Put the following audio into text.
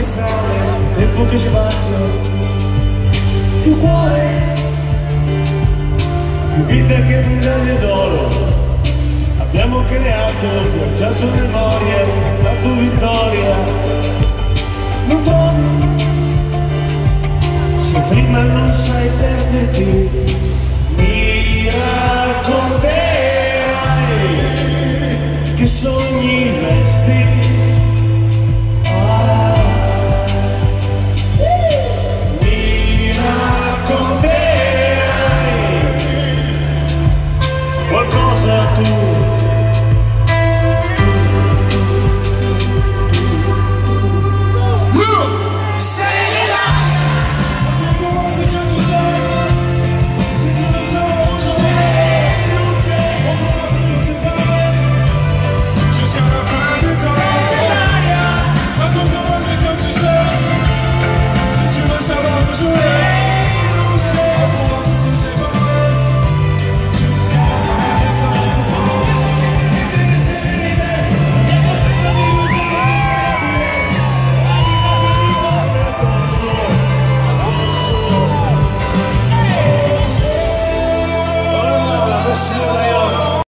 che sale, tempo che spazio, più cuore, più vita che medaglie d'oro. Abbiamo creato, viaggiato memoria, dato vittoria. Non trovi, se prima non sai perderti, mi racconterai che sono